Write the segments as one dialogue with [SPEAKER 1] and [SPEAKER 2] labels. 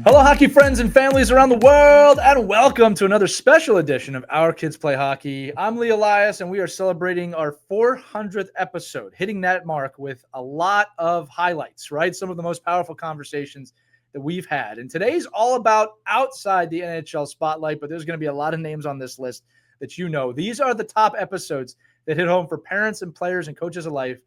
[SPEAKER 1] Hello, hockey friends and families around the world, and welcome to another special edition of Our Kids Play Hockey. I'm Lee Elias, and we are celebrating our 400th episode, hitting that mark with a lot of highlights, right? Some of the most powerful conversations that we've had. And today's all about outside the NHL spotlight, but there's going to be a lot of names on this list that you know. These are the top episodes that hit home for parents and players and coaches alike,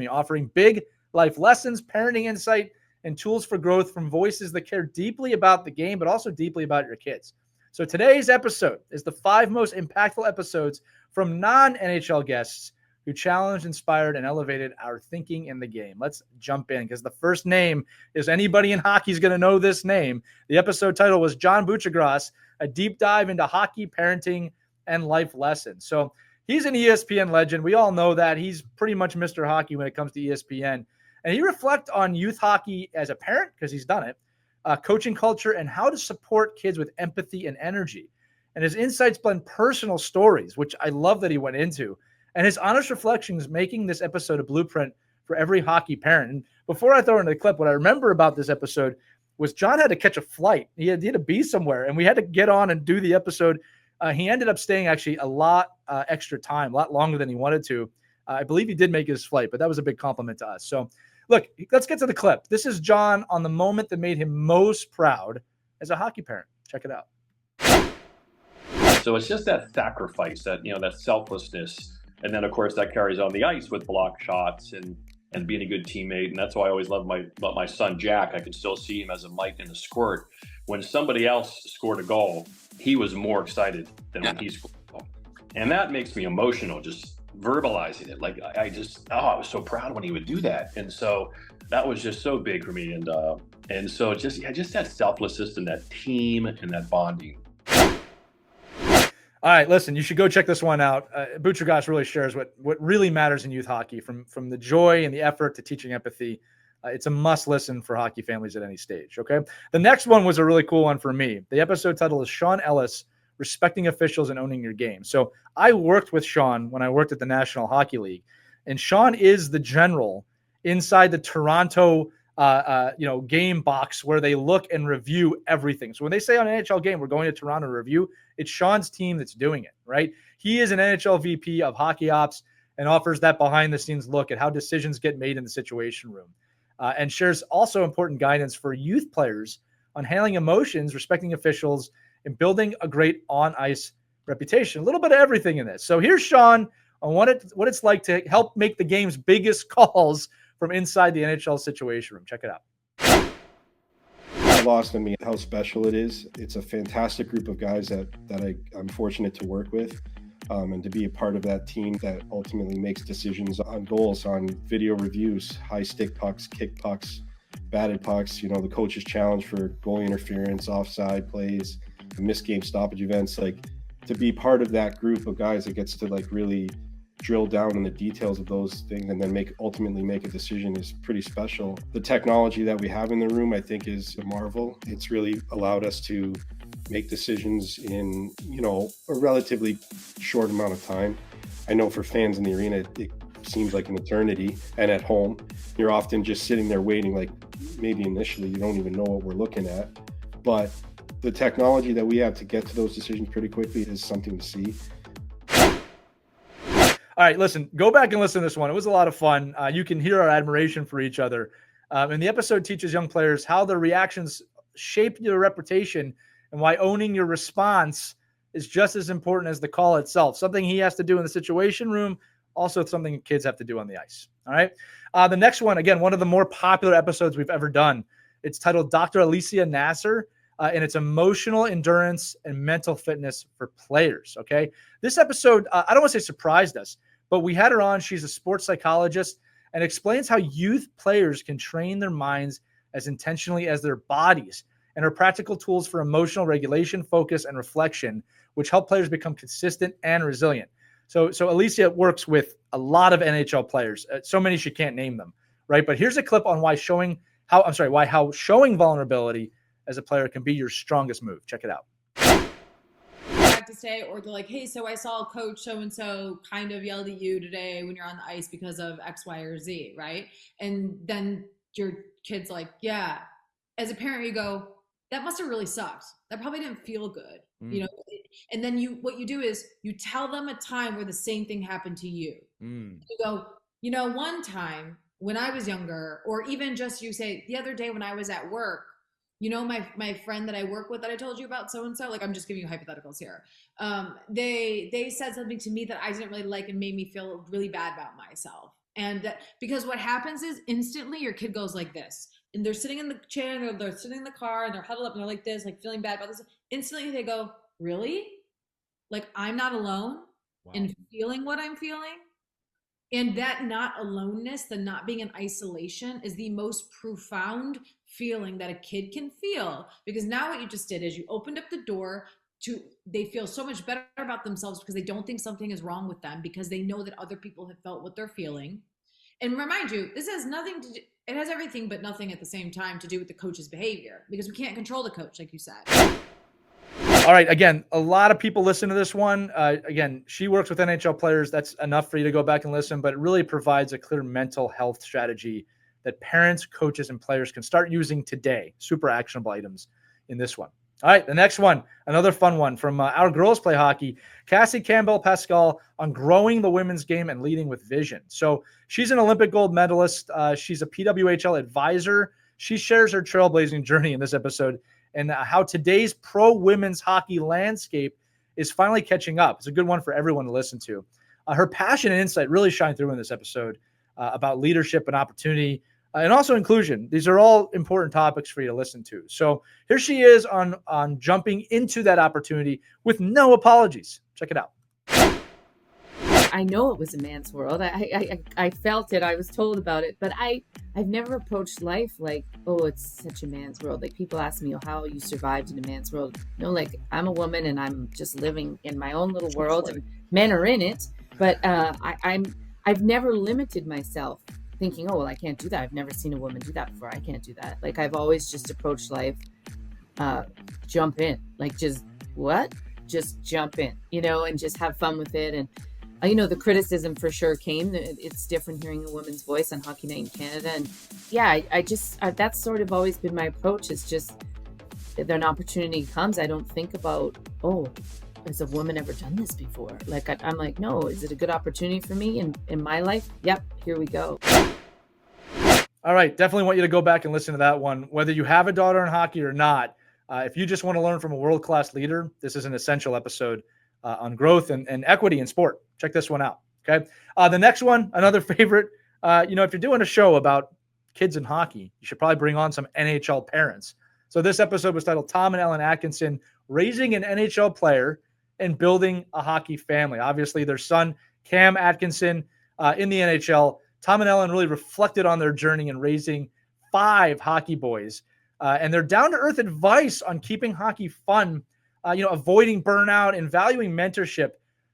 [SPEAKER 1] offering big life lessons, parenting insight, and tools for growth from voices that care deeply about the game, but also deeply about your kids. So today's episode is the 5 most impactful episodes from non-NHL guests who challenged, inspired, and elevated our thinking in the game. Let's jump in, because the first name is anybody in hockey is going to know this name. The episode title was John Buccigross, a deep dive into hockey, parenting, and life lessons. So he's an ESPN legend. We all know that. He's pretty much Mr. Hockey when it comes to ESPN. And he reflects on youth hockey as a parent, because he's done it, coaching culture, and how to support kids with empathy and energy. And his insights blend personal stories, which I love that he went into, and his honest reflections, making this episode a blueprint for every hockey parent. And before I throw in the clip, what I remember about this episode was John had to catch a flight. He had to be somewhere, and we had to get on and do the episode. He ended up staying actually a lot extra time, a lot longer than he wanted to. I believe he did make his flight, but that was a big compliment to us. So look, let's get to the clip. This is John on the moment that made him most proud as a hockey parent. Check it out.
[SPEAKER 2] So it's just that sacrifice, that selflessness, and then of course that carries on the ice with block shots and being a good teammate. And that's why I always love my son Jack. I can still see him as a mite in a squirt. When somebody else scored a goal, he was more excited than when he scored a goal, and that makes me emotional just verbalizing it. Like I was so proud when he would do that, and so that was just so big for me. And so just that selflessness and that team and that bonding.
[SPEAKER 1] All right, listen, you should go check this one out. Buccigross really shares what really matters in youth hockey, from the joy and the effort to teaching empathy. It's a must listen for hockey families at any stage. Okay, the next one was a really cool one for me. The episode title is Sean Ellis, Respecting Officials and Owning Your Game. So I worked with Sean when I worked at the National Hockey League, and Sean is the general inside the Toronto game box where they look and review everything. So when they say on an NHL game, we're going to Toronto to review, it's Sean's team that's doing it, right? He is an NHL VP of hockey ops and offers that behind the scenes look at how decisions get made in the situation room, and shares also important guidance for youth players on handling emotions, respecting officials, and building a great on-ice reputation. A little bit of everything in this. So here's Sean on what it's like to help make the game's biggest calls from inside the NHL situation room. Check it out.
[SPEAKER 3] Lost on me how special it is. It's a fantastic group of guys that I'm fortunate to work with, and to be a part of that team that ultimately makes decisions on goals, on video reviews, high stick pucks, kick pucks, batted pucks, the coach's challenge for goalie interference, offside plays, missed game stoppage events. Like, to be part of that group of guys that gets to really drill down in the details of those things and then ultimately make a decision is pretty special. The technology that we have in the room, I think, is a marvel. It's really allowed us to make decisions in, a relatively short amount of time. I know for fans in the arena, it seems like an eternity. And at home, you're often just sitting there waiting, like maybe initially you don't even know what we're looking at. But the technology that we have to get to those decisions pretty quickly is something to see.
[SPEAKER 1] All right, listen, go back and listen to this one. It was a lot of fun. You can hear our admiration for each other. And the episode teaches young players how their reactions shape your reputation and why owning your response is just as important as the call itself. Something he has to do in the situation room, also something kids have to do on the ice. All right. The next one, again, one of the more popular episodes we've ever done. It's titled Dr. Alicia Nasser, and it's emotional endurance and mental fitness for players. Okay. This episode, I don't want to say surprised us, but we had her on. She's a sports psychologist and explains how youth players can train their minds as intentionally as their bodies, and her practical tools for emotional regulation, focus, and reflection, which help players become consistent and resilient. So Alicia works with a lot of NHL players, so many she can't name them, right? But here's a clip on why how showing vulnerability as a player can be your strongest move. Check it out.
[SPEAKER 4] To say, or they're like, hey, so I saw coach so-and-so kind of yelled at you today when you're on the ice because of X, Y, or Z, right? And then your kid's like, yeah, as a parent, you go, that must have really sucked. That probably didn't feel good, you know? And then what you do is you tell them a time where the same thing happened to you. You go, you know, one time when I was younger, or even just you say the other day when I was at work, you know, my friend that I work with that I told you about, so-and-so, like I'm just giving you hypotheticals here. They said something to me that I didn't really like and made me feel really bad about myself. And because what happens is instantly your kid goes like this, and they're sitting in the chair, and they're sitting in the car, and they're huddled up, and they're like this, like feeling bad about this. Instantly they go, really? Like I'm not alone in feeling what I'm feeling? And that not aloneness, the not being in isolation, is the most profound feeling that a kid can feel. Because now what you just did is you opened up the door to, they feel so much better about themselves because they don't think something is wrong with them, because they know that other people have felt what they're feeling. And remind you, this has nothing to do, it has everything but nothing at the same time to do with the coach's behavior, because we can't control the coach, like you said.
[SPEAKER 1] All right. Again, a lot of people listen to this one. Again, she works with NHL players. That's enough for you to go back and listen, but it really provides a clear mental health strategy that parents, coaches, and players can start using today. Super actionable items in this one. All right. The next one, another fun one from Our Girls Play Hockey, Cassie Campbell Pascal, on growing the women's game and leading with vision. So she's an Olympic gold medalist. She's a PWHL advisor. She shares her trailblazing journey in this episode, and how today's pro women's hockey landscape is finally catching up. It's a good one for everyone to listen to. Her passion and insight really shine through in this episode about leadership and opportunity, and also inclusion. These are all important topics for you to listen to. So here she is on jumping into that opportunity with no apologies. Check it out.
[SPEAKER 5] I know it was a man's world. I felt it. I was told about it, but I've never approached life like, oh, it's such a man's world. Like people ask me, oh, how you survived in a man's world. No, like I'm a woman and I'm just living in my own little world, and men are in it. But I've never limited myself thinking, oh, well, I can't do that. I've never seen a woman do that before. I can't do that. Like I've always just approached life, jump in, like just jump in, you know, and just have fun with it. And you know, the criticism for sure came. It's different hearing a woman's voice on Hockey Night in Canada. And yeah, I that's sort of always been my approach. It's just, if an opportunity comes, I don't think about, oh, has a woman ever done this before? Like, I'm like, no, is it a good opportunity for me in my life? Yep, here we go.
[SPEAKER 1] All right, definitely want you to go back and listen to that one. Whether you have a daughter in hockey or not, if you just want to learn from a world-class leader, this is an essential episode on growth and equity in sport. Check this one out. Okay. The next one, another favorite, you know, if you're doing a show about kids in hockey, you should probably bring on some NHL parents. So this episode was titled Tom and Ellen Atkinson, Raising an NHL Player and Building a Hockey Family. Obviously their son, Cam Atkinson, in the NHL. Tom and Ellen really reflected on their journey in raising 5 hockey boys and their down-to-earth advice on keeping hockey fun, you know, avoiding burnout and valuing mentorship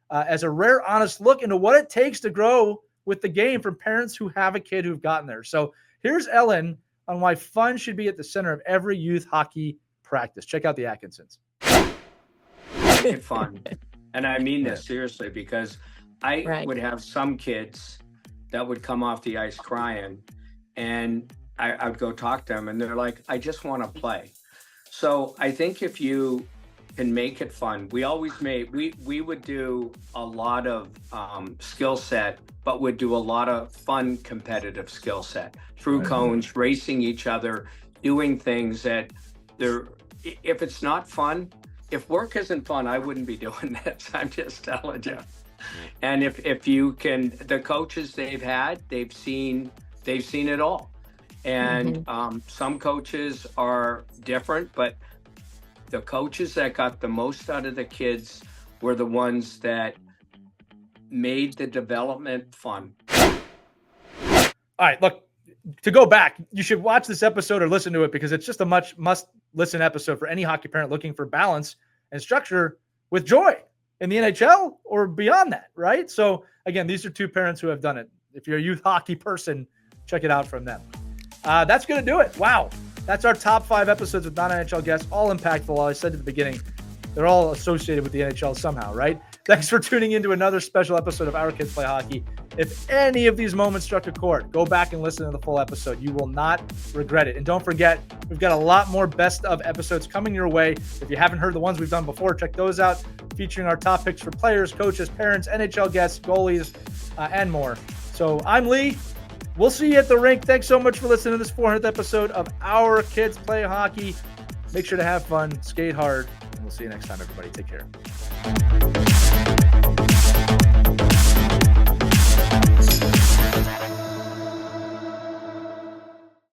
[SPEAKER 1] as a rare, honest look into what it takes to grow with the game from parents who have a kid who've gotten there. So here's Ellen on why fun should be at the center of every youth hockey practice. Check out the Atkinsons.
[SPEAKER 6] Make it fun. And I mean this seriously, because I would have some kids that would come off the ice crying, and I would go talk to them, and they're like, I just want to play. So I think if you can make it fun, we would do a lot of skill set, but would do a lot of fun competitive skill set through cones, racing each other, doing things that if it's not fun, if work isn't fun, I wouldn't be doing this. I'm just telling you. And if you can, the coaches they've seen it all. And some coaches are different, but the coaches that got the most out of the kids were the ones that made the development fun.
[SPEAKER 1] All right, look, to go back, you should watch this episode or listen to it, because it's just a must-listen episode for any hockey parent looking for balance and structure with joy in the NHL or beyond that, right? So, again, these are 2 parents who have done it. If you're a youth hockey person, check it out from them. That's going to do it. Wow. That's our top 5 episodes with non-NHL guests, all impactful. I said at the beginning, they're all associated with the NHL somehow, right? Thanks for tuning into another special episode of Our Kids Play Hockey. If any of these moments struck a chord, go back and listen to the full episode. You will not regret it. And don't forget, we've got a lot more best of episodes coming your way. If you haven't heard the ones we've done before, check those out, featuring our top picks for players, coaches, parents, NHL guests, goalies, and more. So I'm Lee. We'll see you at the rink. Thanks so much for listening to this 400th episode of Our Kids Play Hockey. Make sure to have fun, skate hard, and we'll see you next time, everybody. Take care.